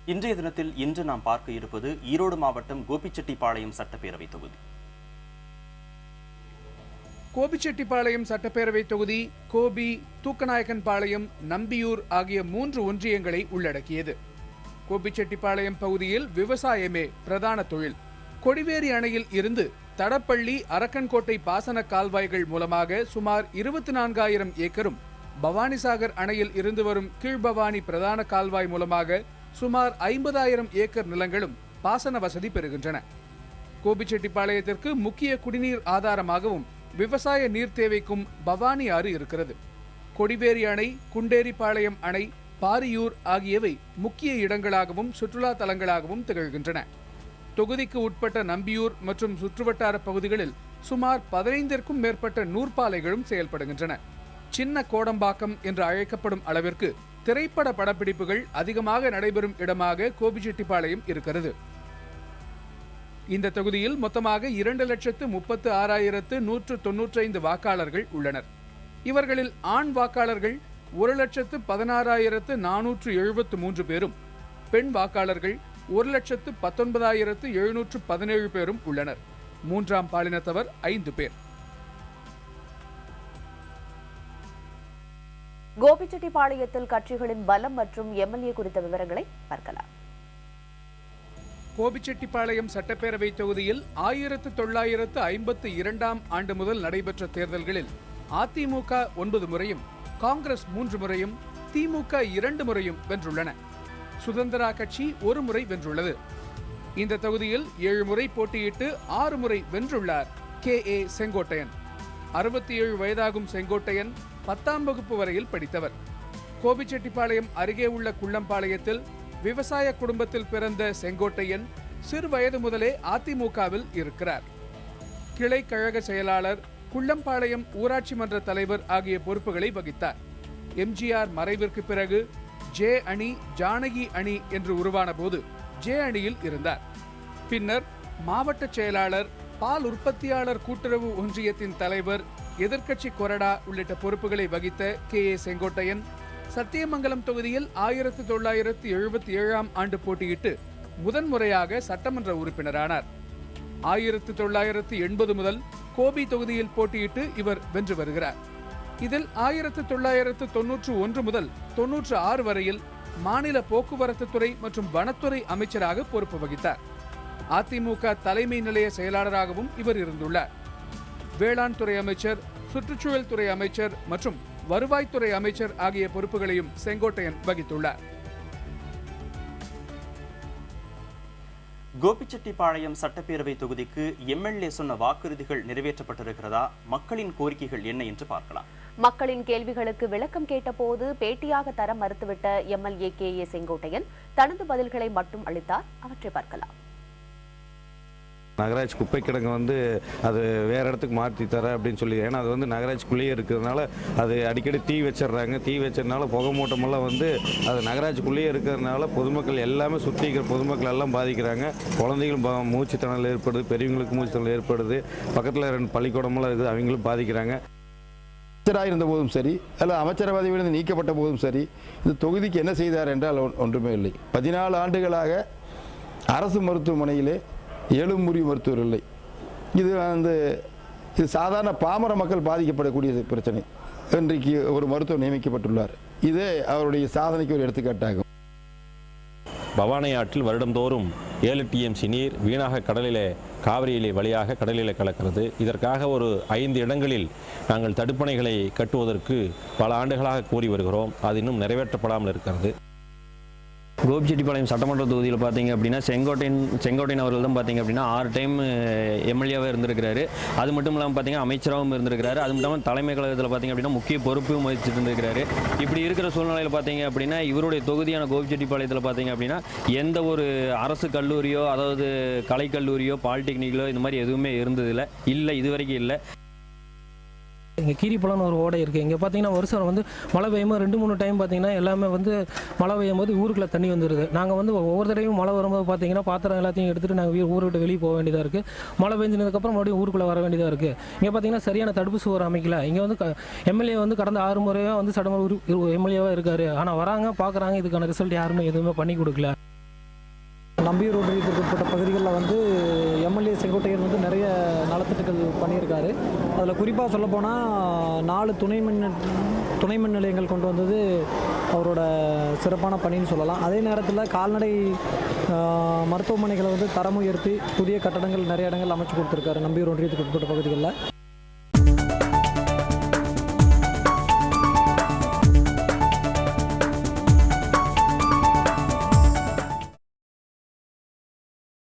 இன்றைய தினத்தில் இன்று நாம் பார்க்க இருப்பது ஈரோடு மாவட்டம் கோபிச்செட்டிப்பாளையம் சட்டப்பேரவை தொகுதி. கோபிச்செட்டிப்பாளையம் சட்டப்பேரவை தொகுதி கோபி, தூக்கநாயக்கன்பாளையம், நம்பியூர் ஆகிய 3 ஒன்றியங்களை உள்ளடக்கியது. கோபிச்செட்டிப்பாளையம் பகுதியில் விவசாயமே பிரதான தொழில். கொடிவேரி அணையில் இருந்து தடப்பள்ளி, அரக்கன்கோட்டை பாசன கால்வாய்கள் மூலமாக சுமார் 24,000 ஏக்கரும், பவானிசாகர் அணையில் இருந்து வரும் கீழ்பவானி பிரதான கால்வாய் மூலமாக சுமார் 50,000 ஏக்கர் நிலங்களும் பாசன வசதி பெறுகின்றன. கோபிச்செட்டிப்பாளையத்திற்கு முக்கிய குடிநீர் ஆதாரமாகவும் விவசாய நீர் தேவைக்கும் பவானி ஆறு இருக்கிறது. கொடிவேரி அணை, குண்டேரிப்பாளையம் அணை, பாரியூர் ஆகியவை முக்கிய இடங்களாகவும் சுற்றுலா தலங்களாகவும் திகழ்கின்றன. தொகுதிக்கு உட்பட்ட நம்பியூர் மற்றும் சுற்றுவட்டார பகுதிகளில் சுமார் 15ற்கும் மேற்பட்ட நூற்பாலைகளும் செயல்படுகின்றன. சின்ன கோடம்பாக்கம் என்று அழைக்கப்படும் அளவிற்கு திரைப்பட படப்பிடிப்புகள் அதிகமாக நடைபெறும் இடமாக கோபிச்செட்டிப்பாளையம் இருக்கிறது. இந்த தொகுதியில் மொத்தமாக 2,36,195 வாக்காளர்கள் உள்ளனர். இவர்களில் ஆண் வாக்காளர்கள் 1,16,473 பேரும், பெண் வாக்காளர்கள் 1,19,717 பேரும் உள்ளனர். 3ஆம் பாலினத்தவர் 5 பேர். கோபிச்செட்டிப்பாளையத்தில் கட்சிகளின் பலம் மற்றும் எம்எல்ஏ குறித்த விவரங்களை பார்க்கலாம். கோபிச்செட்டிப்பாளையம் சட்டப்பேரவை தொகுதியில் 1952ஆம் ஆண்டு முதல் நடைபெற்ற தேர்தல்களில் அதிமுக 9 முறையும், காங்கிரஸ் 3 முறையும், திமுக 2 முறையும் வென்றுள்ளன. சுதந்திரா கட்சி 1 முறை வென்றுள்ளது. இந்த தொகுதியில் 7 முறை போட்டியிட்டு 6 முறை வென்றுள்ளார் KA செங்கோட்டையன். 67 வயதாகும் செங்கோட்டையன் 10ஆம் வகுப்பு வரையில் படித்தவர். கோபிச்செட்டிப்பாளையம் அருகே உள்ள குள்ளம்பாளையத்தில் விவசாய குடும்பத்தில் பிறந்த செங்கோட்டையன் சிறு வயது முதலே அதிமுகவில் இருக்கிறார். கிளை கழக செயலாளர், குள்ளம்பாளையம் ஊராட்சி மன்ற தலைவர் ஆகிய பொறுப்புகளை வகித்தார். எம்ஜிஆர் மறைவிற்கு பிறகு ஜே அணி, ஜானகி அணி என்று உருவான போது ஜே அணியில் இருந்தார். பின்னர் மாவட்ட செயலாளர், பால் உற்பத்தியாளர் கூட்டுறவு ஒன்றியத்தின் தலைவர், எதிர்க்கட்சி கொறடா உள்ளிட்ட பொறுப்புகளை வகித்த KA செங்கோட்டையன் சத்தியமங்கலம் தொகுதியில் 1977ஆம் ஆண்டு போட்டியிட்டு முதன்முறையாக சட்டமன்ற உறுப்பினரானார். 1980 முதல் கோபி தொகுதியில் போட்டியிட்டு இவர் வென்று வருகிறார். இதில் 1991 முதல் 96 வரையில் மாநில போக்குவரத்து துறை மற்றும் வனத்துறை அமைச்சராக பொறுப்பு வகித்தார். அதிமுக தலைமை நிலைய செயலாளராகவும் இவர் இருந்துள்ளார். வேளாண் துறை அமைச்சர், சுற்றுச்சூழல் துறை அமைச்சர் மற்றும் வருவாய்த்துறை அமைச்சர் ஆகிய பொறுப்புகளையும் செங்கோட்டையன் வகித்துள்ளார். கோபிச்செட்டிப்பாளையம் சட்டப்பேரவை தொகுதிக்கு எம்எல்ஏ சொன்ன வாக்குறுதிகள் நிறைவேற்றப்பட்டிருக்கிறதா? மக்களின் கோரிக்கைகள் என்ன என்று பார்க்கலாம். மக்களின் கேள்விகளுக்கு விளக்கம் கேட்டபோது பேட்டியாக தர மறுத்துவிட்ட எம்எல்ஏ KA செங்கோட்டையன் தனது பதில்களை மட்டும் அளித்தார். அவற்றை பார்க்கலாம். நகராட்சி குப்பை கிடங்கு அது வேறு இடத்துக்கு மாற்றி தர அப்படின்னு சொல்லி, ஏன்னா அது நகராட்சிக்குள்ளேயே இருக்கிறதுனால அது அடிக்கடி தீ வச்சிடுறாங்க. தீ வச்சதுனால புகை மூட்டமெல்லாம் அது நகராட்சிக்குள்ளேயே இருக்கிறதுனால பொதுமக்கள் எல்லாமே சுற்றி இருக்கிற பொதுமக்கள் எல்லாம் பாதிக்கிறாங்க. குழந்தைகளும் மூச்சு திணறல் ஏற்படுது, பெரியவங்களுக்கு மூச்சு திணறல் ஏற்படுது, பக்கத்தில் 2 பள்ளிக்கூடமெல்லாம் இருக்குது, அவங்களும் பாதிக்கிறாங்க. அமைச்சராக இருந்த போதும் சரி, அல்ல அமைச்சர் பதவியிலிருந்து நீக்கப்பட்ட போதும் சரி, இந்த தொகுதிக்கு என்ன செய்தார் என்றால் ஒன்றுமே இல்லை. 14 ஆண்டுகளாக அரசு மருத்துவமனையிலே எலும்புரி மருத்துவர் இல்லை. இது சாதாரண பாமர மக்கள் பாதிக்கப்படக்கூடிய பிரச்சனை. இன்றைக்கு ஒரு மருத்துவர் நியமிக்கப்பட்டுள்ளார். இது அவருடைய சாதனைக்கு ஒரு எடுத்துக்காட்டாகும். பவானி ஆற்றில் வருடந்தோறும் 7 TMC நீர் வீணாக கடலிலே, காவிரியிலே வழியாக கடலிலே கலக்கிறது. இதற்காக ஒரு 5 இடங்களில் நாங்கள் தடுப்பணைகளை கட்டுவதற்கு பல ஆண்டுகளாக கூறி வருகிறோம். அது இன்னும் நிறைவேற்றப்படாமல் இருக்கிறது. கோபிச்செட்டிப்பாளையம் சட்டமன்ற தொகுதியில் பார்த்தீங்க அப்படின்னா செங்கோட்டையன் அவர்கள் தான் பார்த்தீங்க அப்படின்னா 6 டைம் எம்எல்ஏவாக இருந்திருக்கிறாரு. அது மட்டும் இல்லாமல் பார்த்தீங்கன்னா அமைச்சராகவும் இருந்திருக்கிறாரு. அது மட்டும் இல்லாமல் தலைமை கழகத்தில் பார்த்தீங்க அப்படின்னா முக்கிய பொறுப்பும் வகிச்சுட்டு இருந்திருக்கிறாரு. இப்படி இருக்கிற சூழ்நிலையில் பார்த்தீங்க அப்படின்னா இவருடைய தொகுதியான கோபிச்செட்டிப்பாளையத்தில் பார்த்தீங்க அப்படின்னா எந்த ஒரு அரசு கல்லூரியோ, அதாவது கலைக்கல்லூரியோ, பாலிடெக்னிக்கலோ இந்த மாதிரி எதுவுமே இருந்ததில்லை, இதுவரைக்கும் இல்லை. இங்கே கீரிப்பழம்னு ஒரு ஓடை இருக்குது. இங்கே பார்த்தீங்கன்னா வருஷம் மழை பெய்யும்போது 2-3 டைம் பார்த்தீங்கன்னா எல்லாமே மழை பெய்யும் போது ஊருக்குள்ளே தண்ணி வந்துடுது. நாங்கள் ஒவ்வொரு தடவையும் மழை வரும்போது பார்த்தீங்கன்னா பாத்திரம் எல்லாத்தையும் எடுத்துகிட்டு நாங்கள் ஊரை விட்டு வெளியே போக வேண்டியதாக இருக்குது. மழை பெஞ்சினதுக்கப்புறம் மறுபடியும் ஊருக்குள்ளே வர வேண்டியதாக இருக்குது. இங்கே பார்த்தீங்கன்னா சரியான தடுப்பு சுவர் அமைக்கல. இங்கே எம்எல்ஏ கடந்த 6 முறையாக சட்டமன்ற எம்எல்ஏவாக இருக்காரு. ஆனால் வராங்க, பார்க்குறாங்க, இதுக்கான ரிசல்ட் யாருமே எதுவுமே பண்ணி கொடுக்கல. நம்பியூர் ஒன்றியத்திற்கு உட்பட்ட பகுதிகளில் வந்து எம்எல்ஏ செங்கோட்டையன் வந்து நிறைய நலத்திட்டங்கள் பண்ணியிருக்காரு. அதில் குறிப்பாக சொல்லப்போனால் 4 துணை மின் நிலையங்கள் கொண்டு வந்தது அவரோட சிறப்பான பணின்னு சொல்லலாம். அதே நேரத்தில் கால்நடை மருத்துவமனைகளை வந்து தரம் உயர்த்தி புதிய கட்டடங்கள் நிறைய இடங்கள் அமைச்சு கொடுத்துருக்காரு நம்பியூர் ஒன்றியத்துக்கு உட்பட்ட பகுதிகளில்.